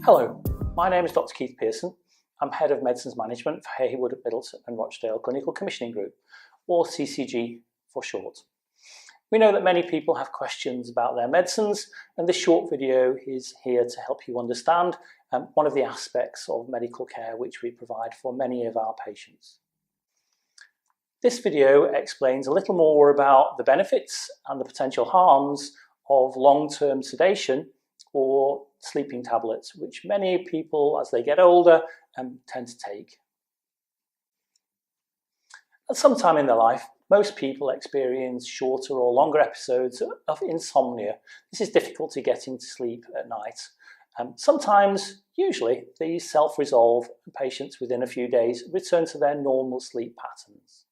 Hello, my name is Dr. Keith Pearson. I'm Head of Medicines Management for Haywood at Middleton and Rochdale Clinical Commissioning Group, or CCG for short. We know that many people have questions about their medicines, and this short video is here to help you understand one of the aspects of medical care which we provide for many of our patients. This video explains a little more about the benefits and the potential harms of long-term sedation or sleeping tablets, which many people, as they get older, tend to take. At some time in their life, most people experience shorter or longer episodes of insomnia. This is difficulty getting to sleep at night. Sometimes, usually, these self-resolve and patients within a few days return to their normal sleep patterns.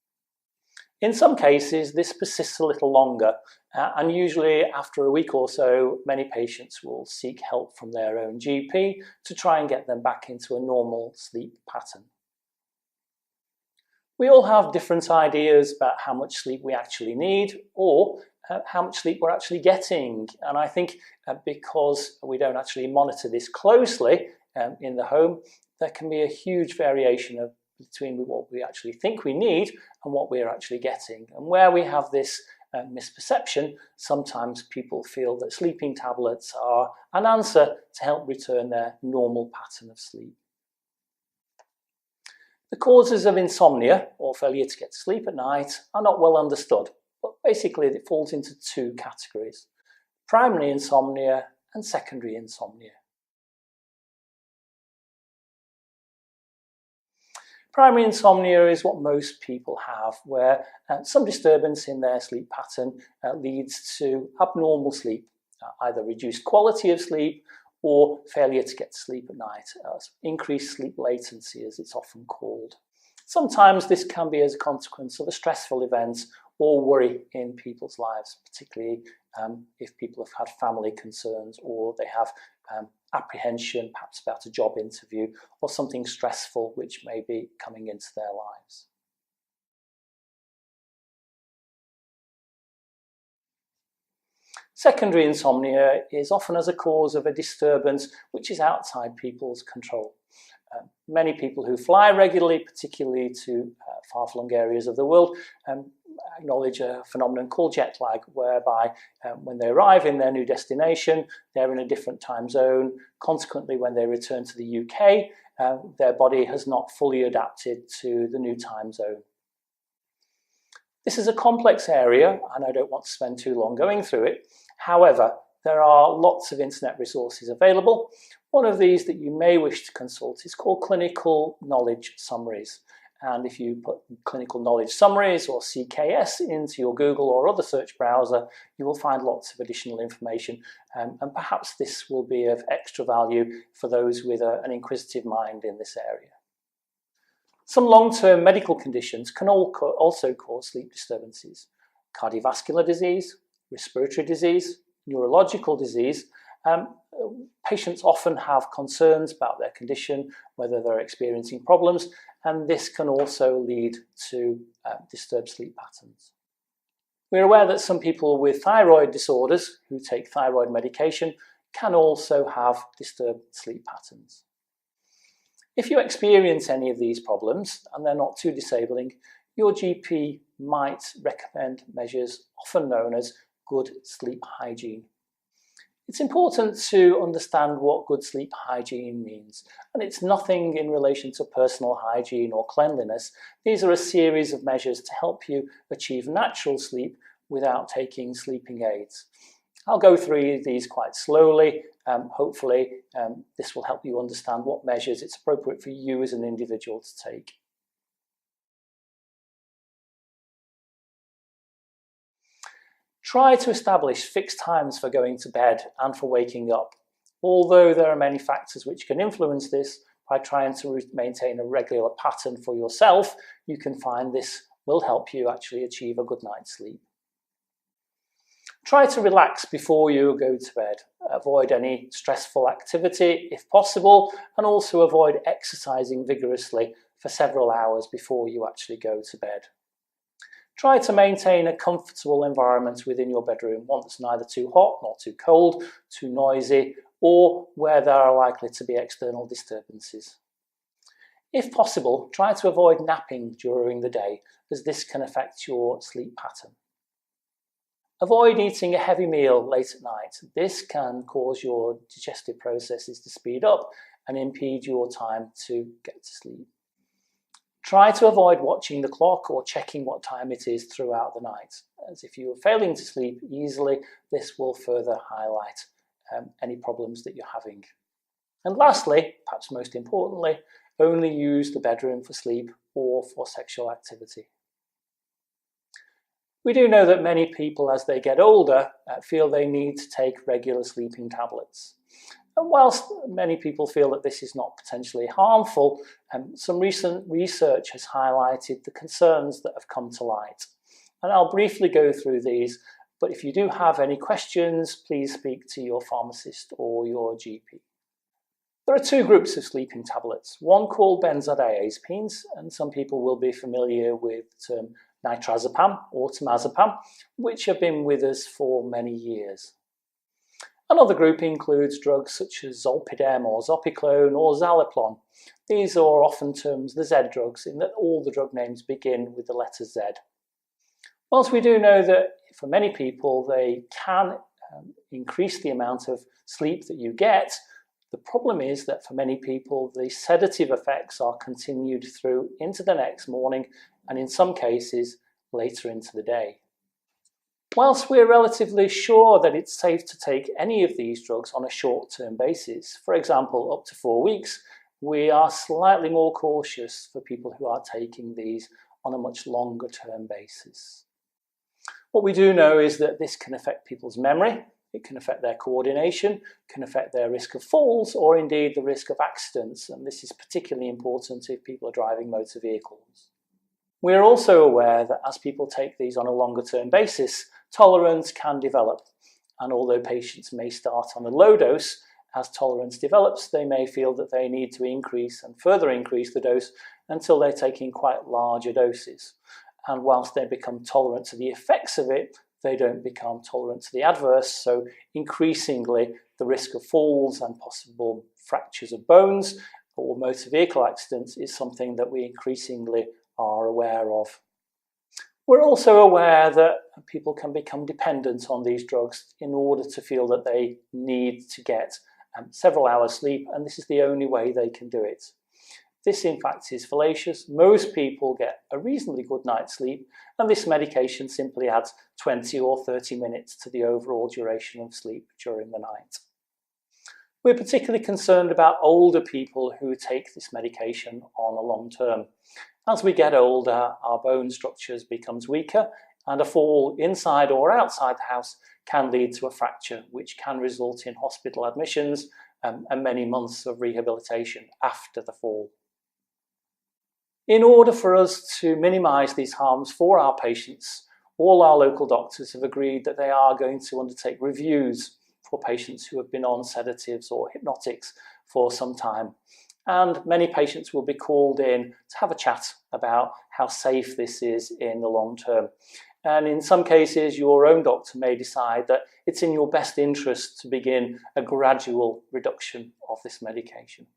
In some cases, this persists a little longer, and usually after a week or so, many patients will seek help from their own GP to try and get them back into a normal sleep pattern. We all have different ideas about how much sleep we actually need, or how much sleep we're actually getting. And I think because we don't actually monitor this closely in the home, there can be a huge variation between what we actually think we need and what we're actually getting. And where we have this misperception, sometimes people feel that sleeping tablets are an answer to help return their normal pattern of sleep. The causes of insomnia, or failure to get to sleep at night, are not well understood, but basically it falls into two categories: primary insomnia and secondary insomnia. Primary insomnia is what most people have, where some disturbance in their sleep pattern leads to abnormal sleep, either reduced quality of sleep or failure to get to sleep at night, increased sleep latency as it's often called. Sometimes this can be as a consequence of a stressful event or worry in people's lives, particularly if people have had family concerns or they have apprehension perhaps about a job interview or something stressful which may be coming into their lives. Secondary insomnia is often as a cause of a disturbance which is outside people's control. Many people who fly regularly, particularly to far-flung areas of the world, acknowledge a phenomenon called jet lag, whereby when they arrive in their new destination, they're in a different time zone. Consequently, when they return to the UK, their body has not fully adapted to the new time zone. This is a complex area, and I don't want to spend too long going through it. However, there are lots of internet resources available. One of these that you may wish to consult is called Clinical Knowledge Summaries. And if you put Clinical Knowledge Summaries or CKS into your Google or other search browser, you will find lots of additional information. And perhaps this will be of extra value for those with an inquisitive mind in this area. Some long-term medical conditions can also cause sleep disturbances. Cardiovascular disease, respiratory disease, neurological disease. Patients often have concerns about their condition, whether they're experiencing problems, and this can also lead to disturbed sleep patterns. We're aware that some people with thyroid disorders who take thyroid medication can also have disturbed sleep patterns. If you experience any of these problems, and they're not too disabling, your GP might recommend measures often known as good sleep hygiene. It's important to understand what good sleep hygiene means, and it's nothing in relation to personal hygiene or cleanliness. These are a series of measures to help you achieve natural sleep without taking sleeping aids. I'll go through these quite slowly. Hopefully this will help you understand what measures it's appropriate for you as an individual to take. Try to establish fixed times for going to bed and for waking up. Although there are many factors which can influence this, by trying to maintain a regular pattern for yourself, you can find this will help you actually achieve a good night's sleep. Try to relax before you go to bed. Avoid any stressful activity if possible, and also avoid exercising vigorously for several hours before you actually go to bed. Try to maintain a comfortable environment within your bedroom, one that's neither too hot nor too cold, too noisy, or where there are likely to be external disturbances. If possible, try to avoid napping during the day, as this can affect your sleep pattern. Avoid eating a heavy meal late at night. This can cause your digestive processes to speed up and impede your time to get to sleep. Try to avoid watching the clock or checking what time it is throughout the night, as if you are failing to sleep easily, this will further highlight any problems that you're having. And lastly, perhaps most importantly, only use the bedroom for sleep or for sexual activity. We do know that many people, as they get older, feel they need to take regular sleeping tablets. And whilst many people feel that this is not potentially harmful, some recent research has highlighted the concerns that have come to light. And I'll briefly go through these, but if you do have any questions, please speak to your pharmacist or your GP. There are two groups of sleeping tablets, one called benzodiazepines, and some people will be familiar with the term nitrazepam or temazepam, which have been with us for many years. Another group includes drugs such as zolpidem or zopiclone or zaleplon. These are often termed the Z drugs, in that all the drug names begin with the letter Z. Whilst we do know that for many people they can increase the amount of sleep that you get, the problem is that for many people the sedative effects are continued through into the next morning, and in some cases later into the day. Whilst we're relatively sure that it's safe to take any of these drugs on a short-term basis, for example up to 4 weeks, we are slightly more cautious for people who are taking these on a much longer-term basis. What we do know is that this can affect people's memory, it can affect their coordination, can affect their risk of falls, or indeed the risk of accidents, and this is particularly important if people are driving motor vehicles. We are also aware that as people take these on a longer term basis, tolerance can develop, and although patients may start on a low dose, as tolerance develops they may feel that they need to increase and further increase the dose until they're taking quite larger doses. And whilst they become tolerant to the effects of it, they don't become tolerant to the adverse, so increasingly the risk of falls and possible fractures of bones or motor vehicle accidents is something that we increasingly are aware of. We're also aware that people can become dependent on these drugs in order to feel that they need to get several hours sleep, and this is the only way they can do it. This in fact is fallacious. Most people get a reasonably good night's sleep, and this medication simply adds 20 or 30 minutes to the overall duration of sleep during the night. We're particularly concerned about older people who take this medication on a long term. As we get older, our bone structures becomes weaker, and a fall inside or outside the house can lead to a fracture, which can result in hospital admissions and many months of rehabilitation after the fall. In order for us to minimise these harms for our patients, all our local doctors have agreed that they are going to undertake reviews for patients who have been on sedatives or hypnotics for some time. And many patients will be called in to have a chat about how safe this is in the long term. And in some cases, your own doctor may decide that it's in your best interest to begin a gradual reduction of this medication.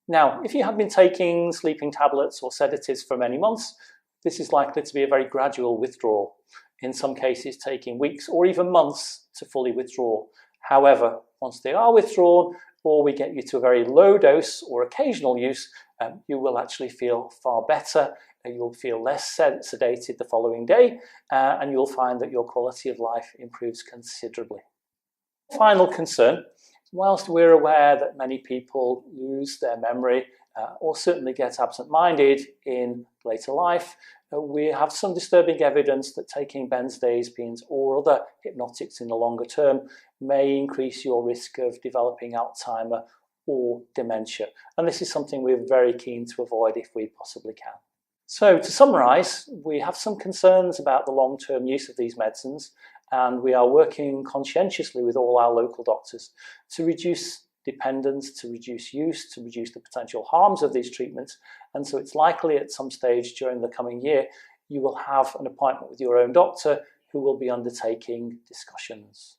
Now, if you have been taking sleeping tablets or sedatives for many months, this is likely to be a very gradual withdrawal, in some cases taking weeks or even months to fully withdraw. However, once they are withdrawn, or we get you to a very low dose or occasional use, you will actually feel far better, you'll feel less sedated the following day, and you'll find that your quality of life improves considerably. Final concern, whilst we're aware that many people lose their memory or certainly get absent-minded in later life, we have some disturbing evidence that taking benzodiazepines or other hypnotics in the longer term may increase your risk of developing Alzheimer or dementia. And this is something we're very keen to avoid if we possibly can. So to summarise, we have some concerns about the long-term use of these medicines, and we are working conscientiously with all our local doctors to reduce dependence, to reduce use, to reduce the potential harms of these treatments. And so it's likely at some stage during the coming year you will have an appointment with your own doctor who will be undertaking discussions.